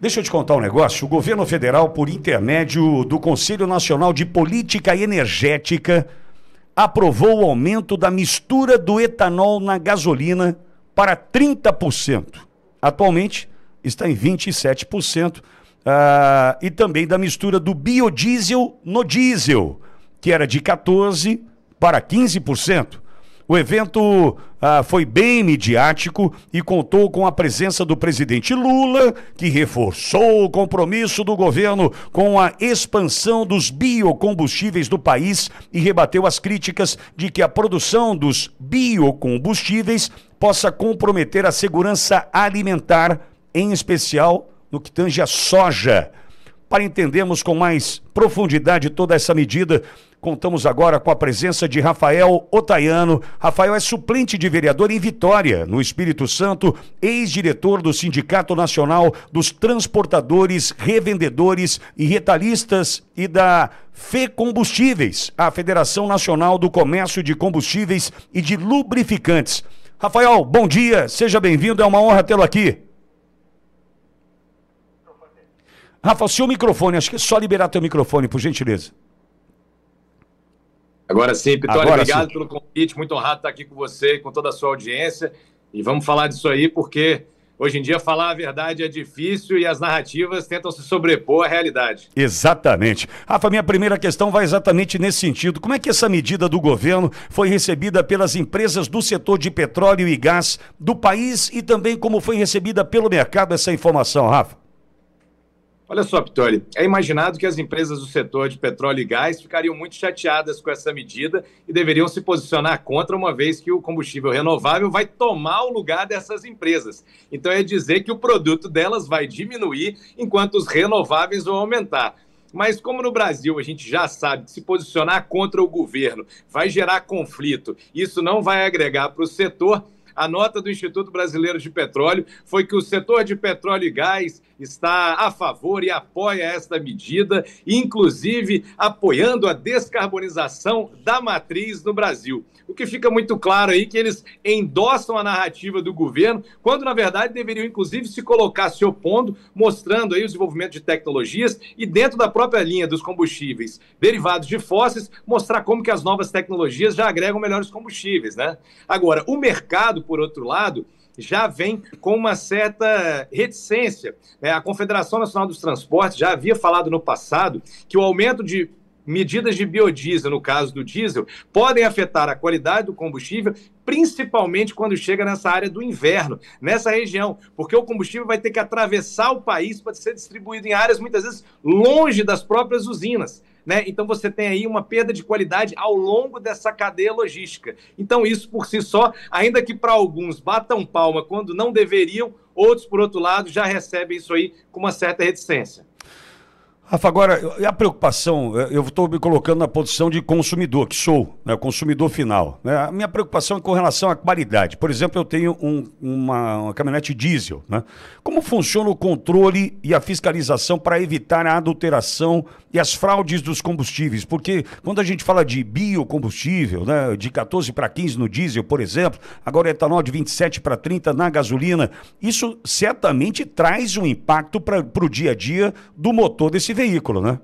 Deixa eu te contar um negócio. O governo federal, por intermédio do Conselho Nacional de Política Energética, aprovou o aumento da mistura do etanol na gasolina para 30%. Atualmente está em 27%. E também da mistura do biodiesel no diesel, que era de 14% para 15%. O evento foi bem midiático e contou com a presença do presidente Lula, que reforçou o compromisso do governo com a expansão dos biocombustíveis do país e rebateu as críticas de que a produção dos biocombustíveis possa comprometer a segurança alimentar, em especial no que tange a soja. Para entendermos com mais profundidade toda essa medida, contamos agora com a presença de Rafael Otaiano. Rafael é suplente de vereador em Vitória, no Espírito Santo, ex-diretor do Sindicato Nacional dos Transportadores, Revendedores e Retalhistas e da FECombustíveis, a Federação Nacional do Comércio de Combustíveis e de Lubrificantes. Rafael, bom dia, seja bem-vindo, é uma honra tê-lo aqui. Rafa, o seu microfone, acho que é só liberar teu microfone, por gentileza. Agora sim, Pitório, obrigado pelo convite, muito honrado estar aqui com você, com toda a sua audiência, e vamos falar disso aí, porque hoje em dia falar a verdade é difícil e as narrativas tentam se sobrepor à realidade. Exatamente. Rafa, minha primeira questão vai exatamente nesse sentido. Como é que essa medida do governo foi recebida pelas empresas do setor de petróleo e gás do país e também como foi recebida pelo mercado essa informação, Rafa? Olha só, Pitório, é imaginado que as empresas do setor de petróleo e gás ficariam muito chateadas com essa medida e deveriam se posicionar contra, uma vez que o combustível renovável vai tomar o lugar dessas empresas. Então é dizer que o produto delas vai diminuir enquanto os renováveis vão aumentar. Mas como no Brasil a gente já sabe que se posicionar contra o governo vai gerar conflito, isso não vai agregar para o setor. A nota do Instituto Brasileiro de Petróleo foi que o setor de petróleo e gás está a favor e apoia esta medida, inclusive apoiando a descarbonização da matriz no Brasil. O que fica muito claro aí é que eles endossam a narrativa do governo, quando na verdade deveriam inclusive se colocar se opondo, mostrando aí o desenvolvimento de tecnologias e dentro da própria linha dos combustíveis derivados de fósseis, mostrar como que as novas tecnologias já agregam melhores combustíveis, né? Agora, o mercado, por outro lado, já vem com uma certa reticência. A Confederação Nacional dos Transportes já havia falado no passado que o aumento de medidas de biodiesel, no caso do diesel, podem afetar a qualidade do combustível, principalmente quando chega nessa área do inverno, nessa região, porque o combustível vai ter que atravessar o país para ser distribuído em áreas muitas vezes longe das próprias usinas. Então você tem aí uma perda de qualidade ao longo dessa cadeia logística. Então isso por si só, ainda que para alguns batam palma quando não deveriam, outros, por outro lado, já recebem isso aí com uma certa reticência. Rafa, agora, a preocupação, eu estou me colocando na posição de consumidor, que sou, né, consumidor final. Né? A minha preocupação é com relação à qualidade. Por exemplo, eu tenho uma caminhonete diesel. Né? Como funciona o controle e a fiscalização para evitar a adulteração e as fraudes dos combustíveis? Porque quando a gente fala de biocombustível, né, de 14 para 15 no diesel, por exemplo, agora etanol de 27 para 30 na gasolina, isso certamente traz um impacto para o dia a dia do motor desse veículo, né?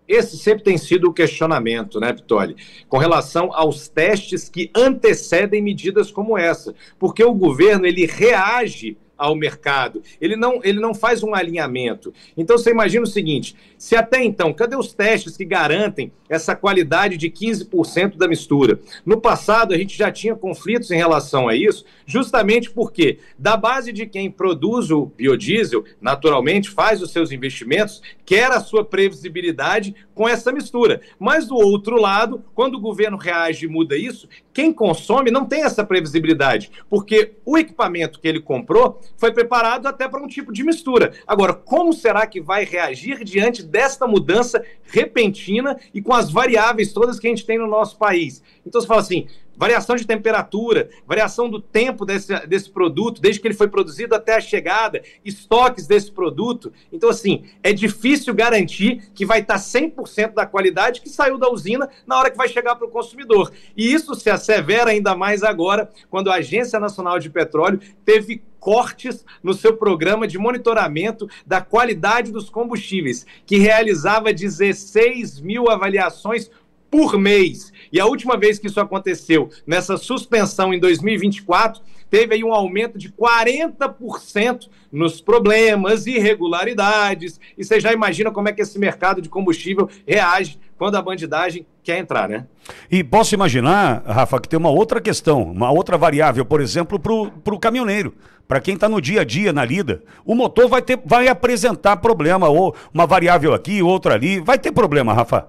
Esse sempre tem sido o questionamento, né, Pitório? Com relação aos testes que antecedem medidas como essa. Porque o governo, ele reage ao mercado, ele não faz um alinhamento. Então você imagina o seguinte, se até então, cadê os testes que garantem essa qualidade de 15% da mistura? No passado a gente já tinha conflitos em relação a isso, justamente porque da base de quem produz o biodiesel, naturalmente faz os seus investimentos, quer a sua previsibilidade com essa mistura. Mas do outro lado, quando o governo reage e muda isso, quem consome não tem essa previsibilidade, porque o equipamento que ele comprou foi preparado até para um tipo de mistura. Agora, como será que vai reagir diante desta mudança repentina e com as variáveis todas que a gente tem no nosso país? Então você fala assim, variação de temperatura, variação do tempo desse produto, desde que ele foi produzido até a chegada, estoques desse produto. Então, assim, é difícil garantir que vai estar 100% da qualidade que saiu da usina na hora que vai chegar para o consumidor. E isso se assevera ainda mais agora, quando a Agência Nacional de Petróleo teve cortes no seu programa de monitoramento da qualidade dos combustíveis, que realizava 16 mil avaliações por mês. E a última vez que isso aconteceu, nessa suspensão em 2024, teve aí um aumento de 40% nos problemas, irregularidades, e você já imagina como é que esse mercado de combustível reage quando a bandidagem quer entrar, né? E posso imaginar, Rafa, que tem uma outra questão, uma outra variável, por exemplo, para o caminhoneiro, para quem está no dia a dia, na lida. O motor vai apresentar problema, ou uma variável aqui, outra ali, vai ter problema, Rafa.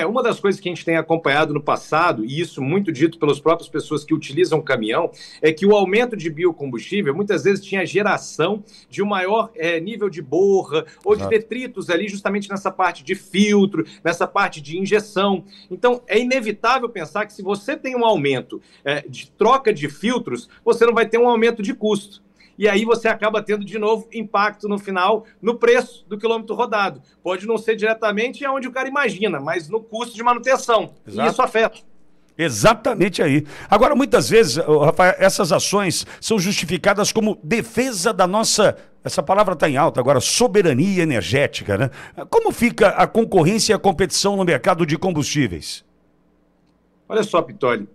Uma das coisas que a gente tem acompanhado no passado, e isso muito dito pelas próprias pessoas que utilizam o caminhão, é que o aumento de biocombustível muitas vezes tinha geração de um maior nível de borra ou de detritos ali justamente nessa parte de filtro, nessa parte de injeção. Então, é inevitável pensar que se você tem um aumento de troca de filtros, você não vai ter um aumento de custo. E aí você acaba tendo, de novo, impacto no final, no preço do quilômetro rodado. Pode não ser diretamente onde o cara imagina, mas no custo de manutenção. Exato. E isso afeta. Exatamente aí. Agora, muitas vezes, Rafael, essas ações são justificadas como defesa da nossa, essa palavra está em alta agora, soberania energética, né? Como fica a concorrência e a competição no mercado de combustíveis? Olha só, Pitoli,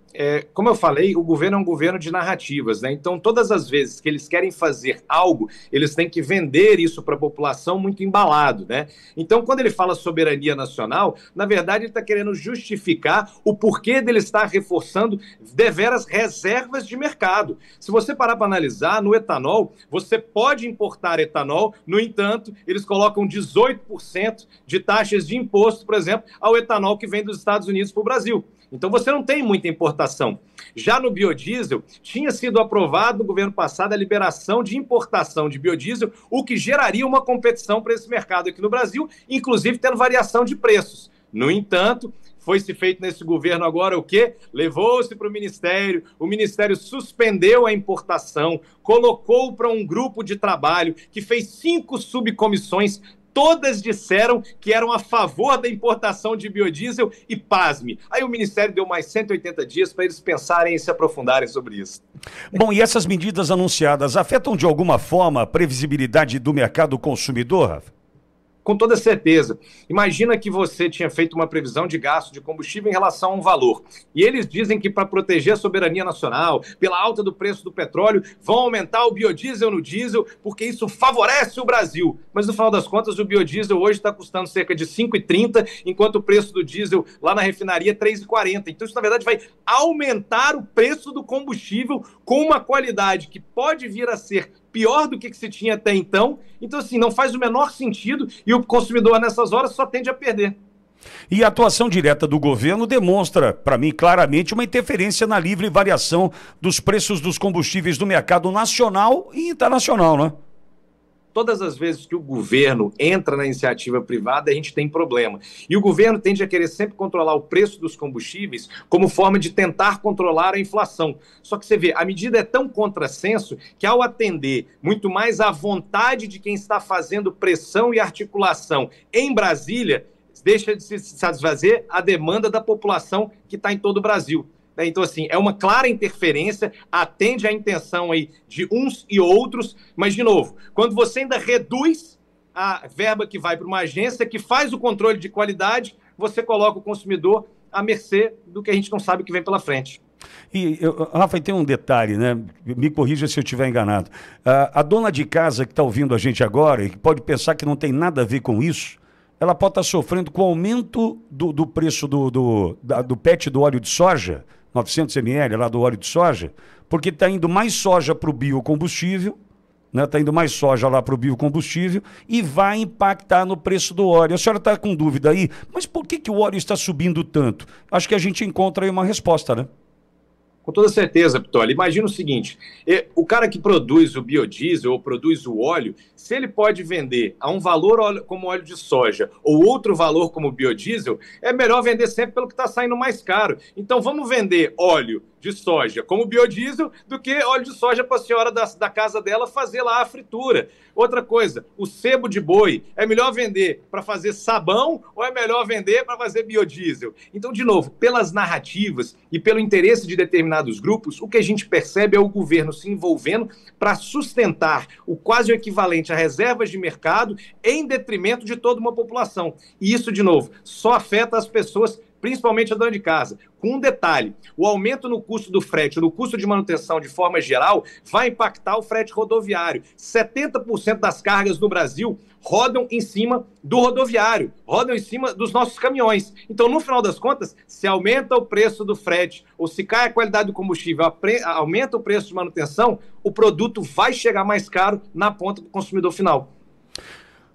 como eu falei, o governo é um governo de narrativas, né? Então, todas as vezes que eles querem fazer algo, eles têm que vender isso para a população muito embalado, né? Então, quando ele fala soberania nacional, na verdade, ele está querendo justificar o porquê dele estar reforçando deveras reservas de mercado. Se você parar para analisar, no etanol, você pode importar etanol, no entanto, eles colocam 18% de taxas de imposto, por exemplo, ao etanol que vem dos Estados Unidos para o Brasil. Então você não tem muita importação. Já no biodiesel, tinha sido aprovado no governo passado a liberação de importação de biodiesel, o que geraria uma competição para esse mercado aqui no Brasil, inclusive tendo variação de preços. No entanto, foi-se feito nesse governo agora o quê? Levou-se para o Ministério suspendeu a importação, colocou para um grupo de trabalho que fez 5 subcomissões. Todas disseram que eram a favor da importação de biodiesel e pasme. Aí o Ministério deu mais 180 dias para eles pensarem e se aprofundarem sobre isso. Bom, e essas medidas anunciadas afetam de alguma forma a previsibilidade do mercado consumidor, Rafa? Com toda certeza. Imagina que você tinha feito uma previsão de gasto de combustível em relação a um valor. E eles dizem que para proteger a soberania nacional, pela alta do preço do petróleo, vão aumentar o biodiesel no diesel, porque isso favorece o Brasil. Mas no final das contas, o biodiesel hoje está custando cerca de R$ 5,30, enquanto o preço do diesel lá na refinaria é R$ 3,40. Então isso, na verdade, vai aumentar o preço do combustível com uma qualidade que pode vir a ser pior do que se tinha até então. Então, assim, não faz o menor sentido e o consumidor, nessas horas, só tende a perder. E a atuação direta do governo demonstra, para mim, claramente, uma interferência na livre variação dos preços dos combustíveis do mercado nacional e internacional, né? Todas as vezes que o governo entra na iniciativa privada, a gente tem problema. E o governo tende a querer sempre controlar o preço dos combustíveis como forma de tentar controlar a inflação. Só que você vê, a medida é tão contrassenso que, ao atender muito mais à vontade de quem está fazendo pressão e articulação em Brasília, deixa de se satisfazer a demanda da população que está em todo o Brasil. Então, assim, é uma clara interferência, atende à intenção aí de uns e outros, mas, de novo, quando você ainda reduz a verba que vai para uma agência que faz o controle de qualidade, você coloca o consumidor à mercê do que a gente não sabe que vem pela frente. E, Rafa, tem um detalhe, né? Me corrija se eu estiver enganado. A dona de casa que está ouvindo a gente agora e que pode pensar que não tem nada a ver com isso, ela pode estar sofrendo com o aumento do preço do PET do óleo de soja, 900 ml lá do óleo de soja, porque está indo mais soja para o biocombustível, né? Está indo mais soja lá para o biocombustível e vai impactar no preço do óleo. A senhora está com dúvida aí, mas por que o óleo está subindo tanto? Acho que a gente encontra aí uma resposta, né? Com toda certeza, Pitoli. Imagina o seguinte, o cara que produz o biodiesel ou produz o óleo, se ele pode vender a um valor como óleo de soja ou outro valor como biodiesel, é melhor vender sempre pelo que está saindo mais caro. Então vamos vender óleo de soja como biodiesel do que óleo de soja para a senhora da casa dela fazer lá a fritura. Outra coisa, o sebo de boi, é melhor vender para fazer sabão ou é melhor vender para fazer biodiesel? Então, de novo, pelas narrativas e pelo interesse de determinados grupos, o que a gente percebe é o governo se envolvendo para sustentar o quase equivalente a reservas de mercado em detrimento de toda uma população. E isso, de novo, só afeta as pessoas, principalmente a dona de casa. Com um detalhe, o aumento no custo do frete, no custo de manutenção de forma geral, vai impactar o frete rodoviário. 70% das cargas no Brasil rodam em cima do rodoviário, rodam em cima dos nossos caminhões. Então, no final das contas, se aumenta o preço do frete ou se cai a qualidade do combustível, aumenta o preço de manutenção, o produto vai chegar mais caro na ponta do consumidor final.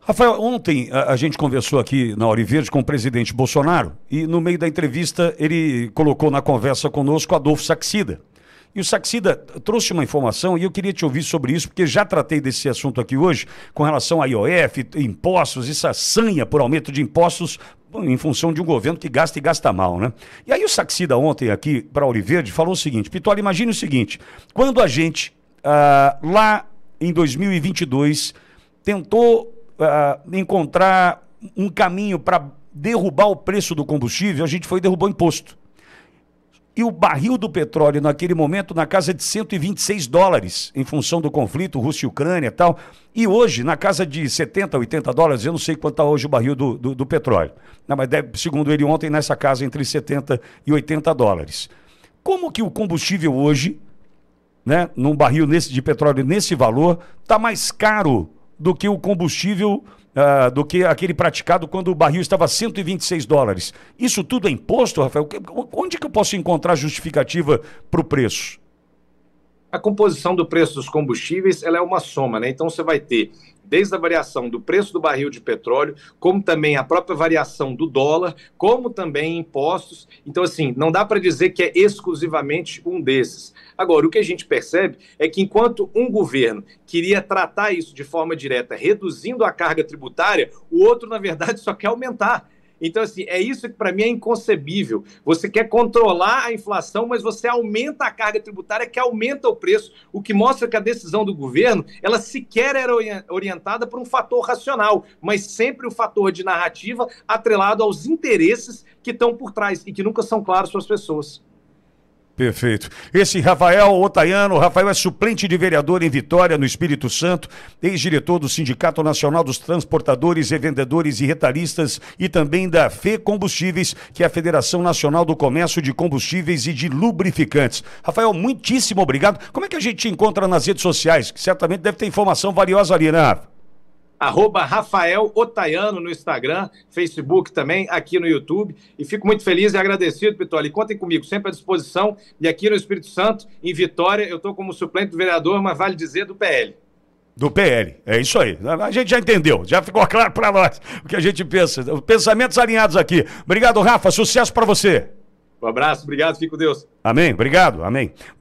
Rafael, ontem a gente conversou aqui na Hora em Verde com o presidente Bolsonaro e no meio da entrevista ele colocou na conversa conosco Adolfo Saxida. E o Saxida trouxe uma informação e eu queria te ouvir sobre isso, porque já tratei desse assunto aqui hoje com relação a IOF, impostos, essa sanha por aumento de impostos em função de um governo que gasta e gasta mal, né? E aí o Saxida ontem aqui para a Hora em Verde falou o seguinte: Pitoli, imagine o seguinte, quando a gente lá em 2022 tentou encontrar um caminho para derrubar o preço do combustível, a gente foi e derrubou o imposto. E o barril do petróleo, naquele momento, na casa de $126, em função do conflito Rússia e Ucrânia e tal. E hoje, na casa de 70, 80 dólares, eu não sei quanto está hoje o barril do petróleo. Não, mas deve, segundo ele ontem, nessa casa entre 70 e 80 dólares. Como que o combustível hoje, né, num barril de petróleo nesse valor, está mais caro do que o combustível, do que aquele praticado quando o barril estava a 126 dólares. Isso tudo é imposto, Rafael? Onde que eu posso encontrar justificativa para o preço? A composição do preço dos combustíveis ela é uma soma, né? Então você vai ter desde a variação do preço do barril de petróleo, como também a própria variação do dólar, como também impostos. Então, assim, não dá para dizer que é exclusivamente um desses. Agora, o que a gente percebe é que enquanto um governo queria tratar isso de forma direta, reduzindo a carga tributária, o outro, na verdade, só quer aumentar. Então, assim, é isso que para mim é inconcebível. Você quer controlar a inflação, mas você aumenta a carga tributária, que aumenta o preço, o que mostra que a decisão do governo, ela sequer era orientada por um fator racional, mas sempre o fator de narrativa atrelado aos interesses que estão por trás e que nunca são claros para as pessoas. Perfeito. Esse Rafael Otaiano, Rafael é suplente de vereador em Vitória, no Espírito Santo, ex-diretor do Sindicato Nacional dos Transportadores, Revendedores e Retalhistas e também da FE Combustíveis, que é a Federação Nacional do Comércio de Combustíveis e de Lubrificantes. Rafael, muitíssimo obrigado. Como é que a gente te encontra nas redes sociais? Que certamente deve ter informação valiosa ali, né, Rafa? @Rafael Otaiano no Instagram, Facebook também, aqui no YouTube. E fico muito feliz e agradecido, Pitoli. Contem comigo, sempre à disposição. E aqui no Espírito Santo, em Vitória, eu estou como suplente do vereador, mas vale dizer do PL. Do PL, é isso aí. A gente já entendeu, já ficou claro para nós o que a gente pensa. Pensamentos alinhados aqui. Obrigado, Rafa. Sucesso para você. Um abraço, obrigado, fique com Deus. Amém, obrigado, amém.